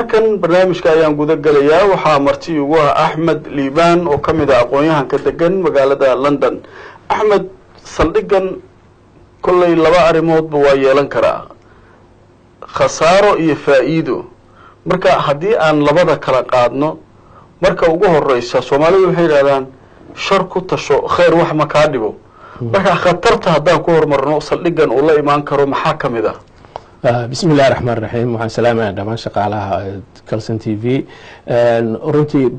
markan barnaamijka ayaan guda galayaa waxaa marti ugu ah Axmed Liibaan oo kamid ah aqoon-yahanka degan magaalada London. Axmed, saldhigan kullay laba arrimoodba waa yeelan karaa, khasaaro iyo faa'iido. marka haddii aan labada kala qaadno, marka ugu horeysa Soomaalidu waxay yiraahdaan shar ku tasho khayr wax ma ka dhibo. marka khatarta haddaan ku hormarno saldhigan uu la imaan karo maxaa kamid ah? بسم الله الرحمن الرحيم. waxaan salaamayaa dhamaan shaqaalaha Kalson TV. runtii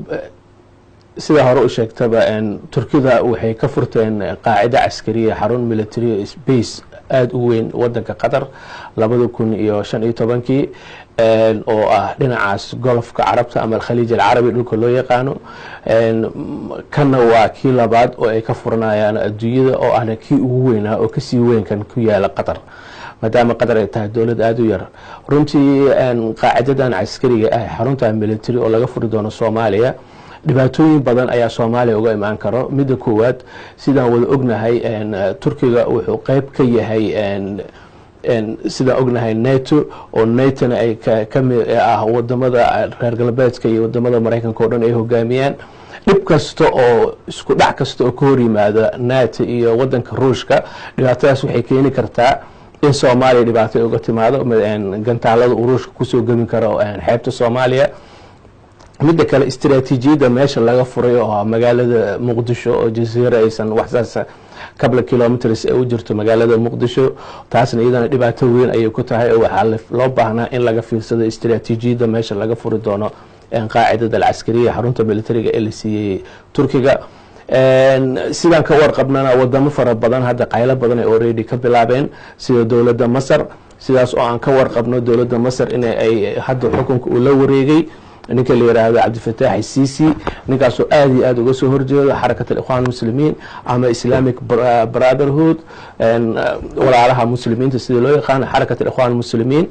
sida hore u sheegtaba Turkida waxay ka furteen qaacida askariya xarun military base aad u weyn wadanka Qatar 2015 oo ah dhinacaas golfka Carabta ama Khaliij al-Arabi dhulka loo yaqaano. kana waa kii labaad oo ay ka furanayaan adduunyada oo ah kii ugu weynaa oo kasii weyn kan ku yaala Qatar, maadaama Qatar ay tahay dawlad aad u yar. runtii qaacidadan askariga ah xarunta military oo laga furi doono Soomaaliya, dhibaatooyin badan ayaa Soomaaliya uga imaan karo. midda koowaad, sidaan wada ognahay Turkiga wuxuu qayb ka yahay sidaan ognahay NATO, oo NATO-na ay kamid ah wadamada reer galbeedka iyo wadamada Mareykanka oo dhan ay hogaamiyaan. dhib kasta oo isku dhac kasta oo ka hor yimaada NATO iyo wadanka Ruushka, dhibaatadaas waxay keeni kartaa in Soomaaliya dhibaato uga timaado gantaalada Ruushka kusoo gamin karo xeebta Soomaaliya. midda kale, istiraatiijiyadda meesha laga furay oo magaalada Muqdisho oo jasiiro aysan waxsaas couple kilometers u jirto magaalada Muqdisho, taasna iyadana dhibaato weyn ayay ku tahay oo waxaa loo baahnaa in laga fiirsado istiraatiijiyadda meesha laga furi doono qaacidada askariga xarunta militariga ee la siiyay Turkiga. sidaan ka warqabnana wadamo fara badan hadda qaylo badan ay already ka bilaabeen, sida dawladda Masar. sidaas oo aan ka warqabno dawladda Masar in ay hadda xukunka uu la wareegay ninka la yiraahdo Cabdifataax Siisi, ninkaasoo aad iyo aad uga soo horjeedo xarakada Ikhwan Muslimiin ama Islamic Brotherhood, walaalaha muslimiinta sida loo yaqaan xarakada Ikhwan Muslimiin.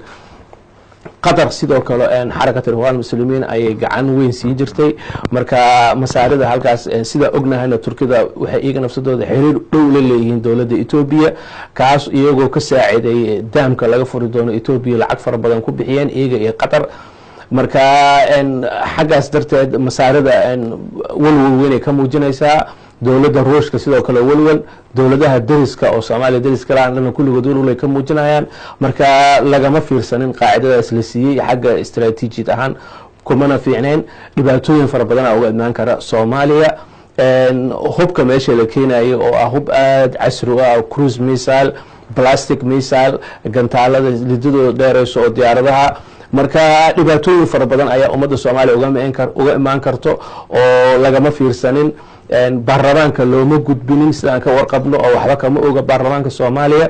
Qatar sidoo kale xarakada Ikhwan Muslimiin ayay gacan weyn sii jirtay. marka masaarida halkaas sida ognahayna Turkida waxay iyaga nafsadooda xiriir dhow la leeyihiin dawladda Ethiopia, kaas iyagoo ka saaciday daamka laga furi doono Ethiopia lacag fara badan ku bixiyeen iyaga iyo Qatar. marka xaggaas darteed masaarida walwal weyn ay ka muujinaysaa. dawladda Ruushka sidoo kale walwal, dawladaha dariska oo Soomaaliya dariska laana kulligood walwal ay ka muujinayaan. marka lagama fiirsanin qaacidadaas la siiyay xagga istiraatiijiyad ahaan kumana fiicneen. dhibaatooyin fara badan uga imaan kara Soomaaliya. hubka meesha la keenayo oo ah hub aad casri ah, cruise missile, plastic missile, gantaalada lidadooda dheerayso oo diyaaradaha. marka dhibaatooyin fara badan ayaa ummadda Soomaaliya uga imaan karto oo lagama fiirsanin. baarlamaanka looma gudbinin sidaan ka warqabno oo waxba kama oga baarlamaanka Soomaaliya.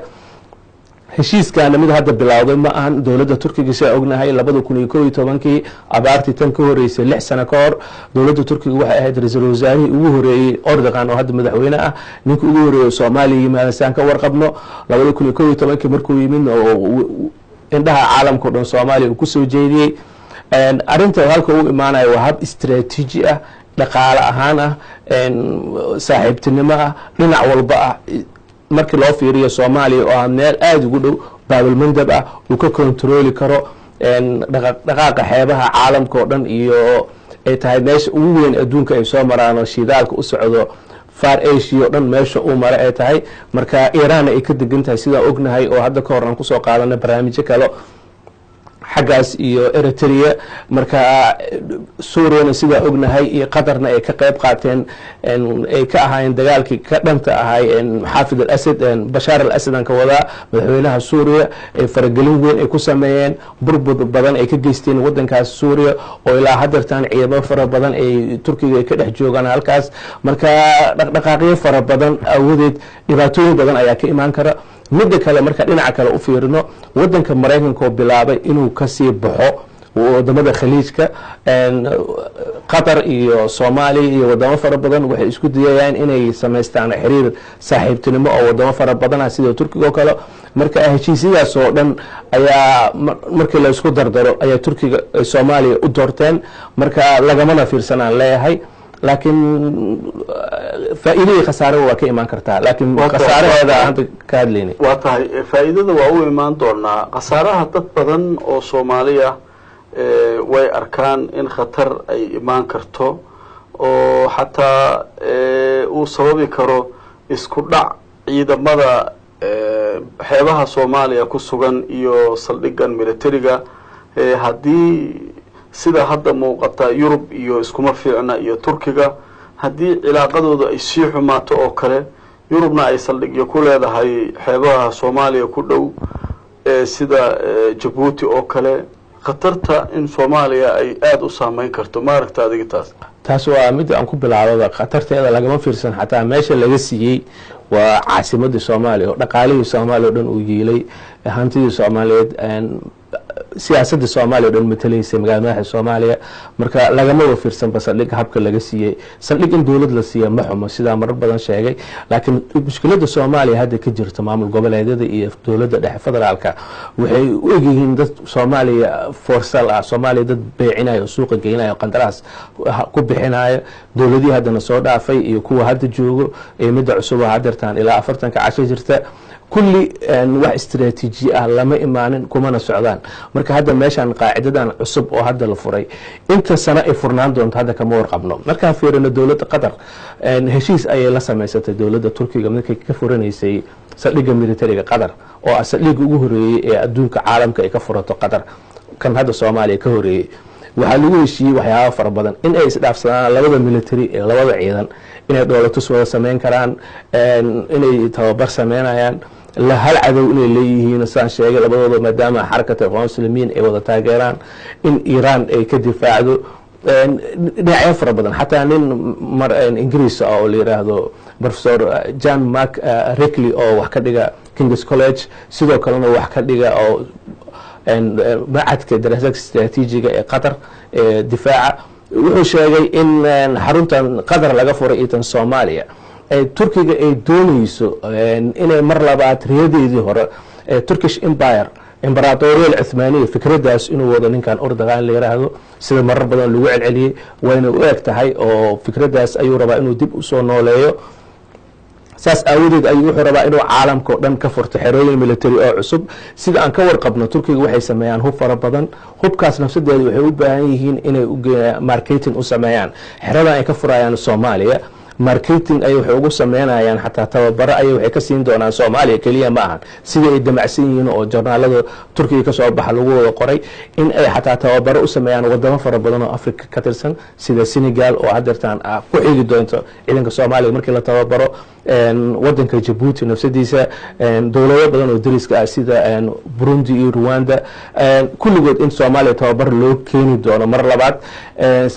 heshiiskaana mid hadda bilowday ma ahan. dawladda Turkiga sida ognahay 2011 abaartii tan ka horeysay 6 sano ka hor, dawladda Turkiga waxay ahayd ra'iisul wasaarihii ugu horeeyay Erdogan oo hadda madaxweyne ah, ninka ugu horeeyay Soomaaliya yimaada sidaan ka warqabno 2011 markuu yimid oo indhaha caalamka oo dhan Soomaaliya uu ku soo jeediyay. arinta halka uu imaanayo waa hab istiraatiiji ah, dhaqaale ahaan ah, saaxiibtinimo ah, dhinac walba ah. markii loo fiiriyo Soomaaliya oo meel aad ugu dhow Baabil Mandab ah uu ka kontrooli karo dhaqaaqa xeebaha caalamka oo dhan, iyo ay tahay meesha ugu weyn adduunka ay soo maraan oo shidaalka u socdo Far Asia oo dhan meesha uu mara ay tahay. marka Iran ay ka degan tahay sida ognahay oo hadda ka hor aan ku soo qaadanay barnaamijyo kale xaggaas iyo Eritrea. marka Suuriya sida ognahay iyo Qatarna ay ka qayb qaateen ay ka ahaayeen dagaalkii ka dhanta ahay Xaafid al-Asad, Bashar al-Asad aan ka wadaa madaxweynaha Suuriya, ay faragelin weyn ay ku sameeyeen, burbur badan ay ka geysteen wadankaas Suuriya oo ilaa hadartan ciidamo fara badan ay Turkiga ay ka dhex joogaan halkaas. marka dhaqdhaqaaqyo fara badan awadeed dhibaatooyin badan ayaa ka imaan kara. midda kale marka dhinaca kale u fiirino, wadanka Mareykanka oo bilaabay inuu ka sii baxo wadamada Khaliijka, Qatar iyo Soomaaliya iyo wadamo fara badan waxay isku dayayaan inay sameystaan xiriir saaxiibtinimo oo wadamo fara badan sida Turkiga oo kale. marka heshiisyadaas oo dhan ayaa markii la isku dardaro ayaa Turkiga Soomaaliya u doorteen. marka lagamana fiirsanaan leeyahay, laakiin faa'iidada khasaarada waa ka imaan kartaa, laakiin khasaaraheeda aan ka hadlaynin. waa tahay faa'iidada waa u imaan doonaa. khasaaraha dad badan oo Soomaaliya way arkaan in khatar ay imaan karto oo xataa uu sababi karo isku dhac ciidamada xeebaha Soomaaliya ku sugan iyo saldhigan militariga haddii sida hadda muuqata Yurub iyo iskuma fiicna iyo Turkiga haddii cilaaqadooda ay sii xumaato oo kale Yurubna ay saldhigyo ku leedahay xeebaha Soomaaliya ku dhow sida Djibouti oo kale khatarta in Soomaaliya ay aad u saameyn karto ma aragta adiga taas waa mid aan ku bilaabay khatarteeda lagama fiirsan xataa meesha laga siiyay waa caasimadda Soomaaliya oo dhaqaalihii Soomaaliya oo dhan uu yeelay hantidii Soomaaliyeed siyaasadda Soomaaliya oo dhan matalaysay magaalada Soomaaliya marka lagama fiirsan saldhig habka laga siiyay saldhig in dawlad la siiyo ma xumo sida marar badan sheegay laakiin mushkiladda Soomaaliya hadda ka jirta maamul goboleedyada iyo dawladda dhexe federaalka waxay u egyihiin dad Soomaaliya forsal ah Soomaaliya dad beecinayo suuqa geynaayo qandaraas ku bixinayo dawladii hadana soo dhaafay iyo kuwa hadda joogo ee midda cusub hadartaan ilaa 40 casho jirta kulli wax istiraatiiji ah lama imaanin kumana socdaan marka hadda meeshan qaacidadan cusub oo hadda la furay inta sana ay furnaan doonto hadda kama warqabno marka fiirino dawladda Qatar heshiis ay la sameysatay dawladda Turkiga markay ka furanaysay saldhigga militariga Qatar oo saldhigga ugu horeeyay ee adduunka caalamka ay ka furato Qatar kan hadda Soomaaliya ka horeeyay waxa lagu heshiiyay waxyaabo fara badan in ay isdhaafsadaan labada military ee labada ciidan inay dawladdu wada sameyn karaan inay tababar sameynayaan la hal cadow inay leeyihiin saan sheegay labadooda maadaama xarakada muslimiin ay wada taageeraan in Iran ay ka difaacdo dhinacyo fara badan xataa nin mar Ingiriis oo la yiraahdo Professor John Reckley oo wax ka dhiga King's College sidoo kalena wax ka dhiga oo macadka daraasaadka istiraatiijiga ee Qatar difaaca wuxuu sheegay in xaruntan Qatar laga furay intan Soomaaliya Turkiga ay doonayso inay mar labaad riyadeedii hore Turkish Empire Imperatoriyal Uthmaniya fikradaas inuu wado ninkan Erdogan la yiraahdo sida marar badan lagu celceliyay wayna u eg tahay oo fikradaas ayuu rabaa inuu dib u soo nooleeyo saas awoodeed ayuu wuxuu rabaa inuu caalamka dhan ka furto xerooyin military oo cusub sida aan ka warqabno Turkiga waxay sameeyaan hub fara badan hubkaas nafsadeedu waxay u baahan yihiin inay u marketing u sameeyaan xerada ay ka furayaan Soomaaliya marketing ay wax ugu sameeyaan xataa tababaro ay waxay ka siin doonaan Soomaaliya kaliya ma ahan sida ay damacsan yihiin oo journalada Turkiga ka soo baxa lagu wada qoray in ay xataa tababaro u sameeyaan wadamo fara badan oo Afrika ka tirsan sida Senegal oo hadartaan ku xigi doonto ciidanka Soomaaliya markii la tababaro wadanka Djibouti nafsadiisa dawlado badan oo dariska ah sida Burundi iyo Rwanda kulligood in Soomaaliya tababar loo keeni doono mar labaad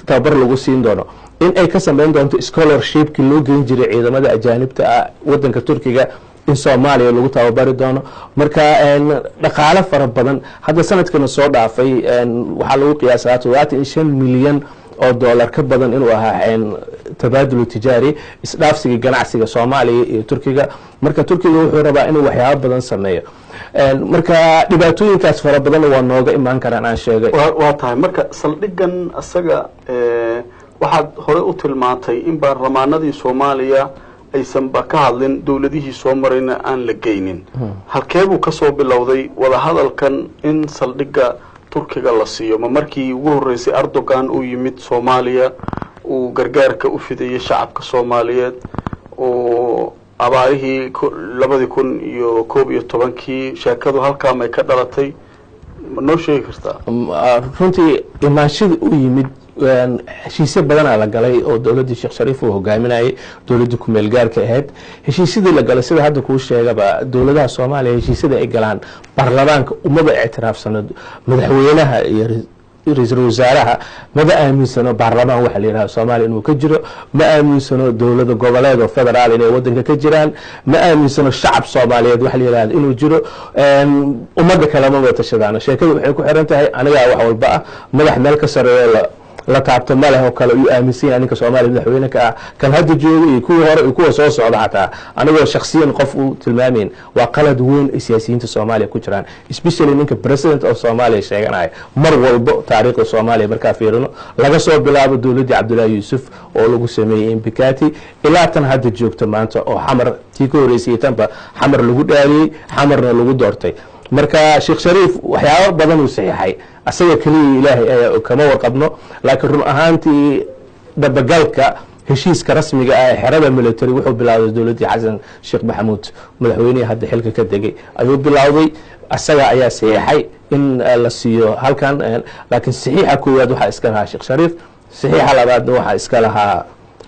tababar lagu siin doono in ay ka sameyn doonto scholarship ki loo geyn jiray ciidamada ajaanibta ah wadanka Turkiga in Soomaaliya lagu tababari doono marka dhaqaale fara badan hadda sanadkan soo dhaafay waxa lagu qiyaasaa 25 milyan oo dollar ka badan inuu ahaa tabaadul tijaari isdhaafsiga ganacsiga Soomaaliya iyo Turkiga marka Turkiga wuxuu rabaa inuu waxyaabo badan sameeyo marka dhibaatooyinkaas fara badan waa nooga imaan karaan aan sheegay waa tahay marka saldhigan asaga waxaad hore u tilmaantay in baarlamaanadii Soomaaliya aysan ba ka hadlin dawladihii soo marayna aan la geynin halkeebuu ka soo bilowday wada hadalkan in saldhiga Turkiga la siiyo ma markii ugu horeysay Erdogan uu yimid Soomaaliya uu gargaarka u fidiyay shacabka Soomaaliyeed oo abaarihii 2011 sheekadu halka ma ka dhalatay ma noo sheegi kartaa runtii imaanshada uu yimid heshiisyo badan la galay oo dawladda Sheekh Shariif uu hogaaminayay dawladda ku meel gaarka ahayd heshiisyada la galay sida hadda ku sheegaba dawladaha Soomaaliya heshiisyada ay galaan baarlamaanka umada ictiraafsan madaxweynaha iyo ra'iisul wasaaraha ma aaminsano baarlamaan waxa la yiraahdo Soomaaliya inuu ka jiro ma aaminsano dawladda goboleed federaal inay wadanka ka jiraan ma aaminsano shacab Soomaaliyeed waxa la yiraahdo inuu jiro umada kale ma wada tashadaan sheekadu waxay ku xiran tahay aniga wax walba ah madax meel ka sareeyo la taabto malaha oo kale uu aaminsan ninka Soomaaliya madaxweynaha ah kan hadda joogo iyo kuwa hore iyo kuwa soo socda xataa aniga shakhsiyan qof uu tilmaameen waa qalad weyn ee siyaasiyiinta Soomaaliya ku jiraan especially ninka president of Soomaaliya sheeganay mar walba taariikhda Soomaaliya marka fiirino laga soo bilaabo dawladda Cabdullaahi Yuusuf oo lagu sameeyay Embakati ilaa tan hadda joogto maanta oo xamar tii ka horeysay tanba xamar lagu dhaaliyay xamarna lagu doortay marka sheekh shariif waxyaabo badan uu saxiixay asaga kaliya ilaahay ayaa kama warqabno laakiin run ahaantii dabagalka heshiiska rasmiga ah ee xerada military wuxuu bilaawday dowladii xasan sheekh maxamuud madaxweynihii hadda xilka ka degay ayuu bilaawday asaga ayaa saxiixay in la siiyo halkan laakiin saxiixa koowaad waxaa iska lahaa sheekh shariif saxiixa labaadna waxaa iska lahaa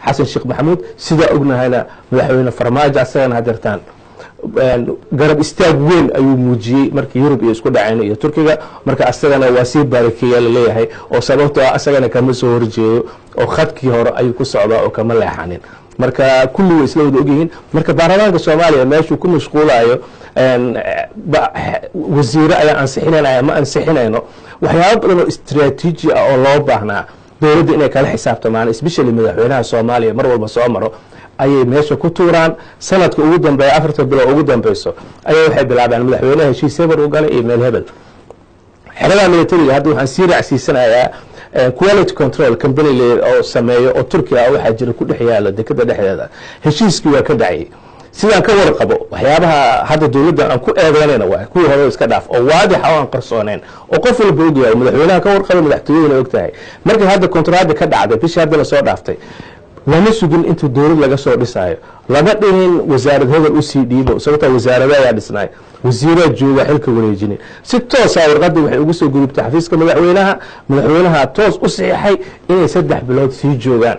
xasan sheekh maxamuud sidaa ognahayna madaxweyne farmaajo asagana hadeertaan garab istaag weyn ayuu muujiyey markii yurub iyo isku dhaceen iyo turkiga marka asagana waa sii baarakeeya laleeyahay oo sababtoo ah asagana kama soo horjeedo oo khadkii hore ayuu ku socdaa oo kama leexanin marka kulli way isla wada ogyihiin marka baarlamaanka soomaaliya meeshuu ku mashquulayo wasiire ayaa ansixinanaya ma ansixinayno waxyaabo badan oo istraatiiji ah oo loo baahnaa dowladda inay kala xisaabtamaan especially madaxweynaha soomaaliya mar walba soo maro ayay meesha ku tuuraan sanadka ugu dambeeya 4 bilood ugu dambeyso ayaa waxay bilaabaan madaxweynaha heshiis hebel u galay iyo meel hebel xerada militariga hadda waxaan sii raacsiisanayaa quality control company oo sameeyo oo Turkiga waxa jira ku dhex yaala dekada dhexdeeda heshiiskii waa ka dhacay sidaan ka warqabo waxyaabaha hadda dowladda aan ku eedeynayna waa kuwii hore iska dhaaf oo waadix ah aan qarsooneen oo qof walba og yahay madaxweynaha ka warqabo madaxtooyada og tahay markii hadda kontraada ka dhacday bishii hadda la soo dhaaftay lama sugin intuu dowlad laga soo dhisaayo lama dhihin wasaarad hebel u sii dhiibo sababta wasaarada ayaa dhisnay wasiirada jooga xilka wareejinin si toos ah warqadda waxay ugu soo gudubtay xafiiska madaxweynaha toos u saxiixay inay 3 bilood sii joogaan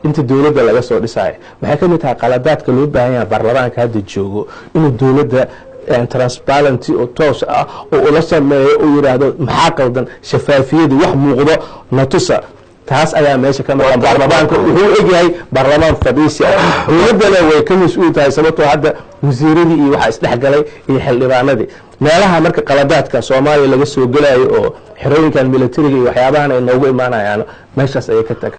inta dowladda laga soo dhisaayo waxay ka mid tahay qaladaadka loo baahan yahay baarlamaanka hadda joogo inuu dowladda transparency oo toos ah oo ula sameeyo oo yiraahdo maxaa qaldan shafaafiyadu wax muuqdo natusa taas ayaa meesha ka maqan baarlamaanka wuxuu egyahay baarlamaan fadhiisi ah dowladana way ka mas'uul tahay sababtoo hadda wasiiradii iyo waxa isdhexgalay iyo xildhibaanadii meelaha marka qaladaadka Soomaaliya laga soo galayo oo xerooyinkan militariga iyo waxyaabahan ay noogu imaanayaan meeshaas ay ka tag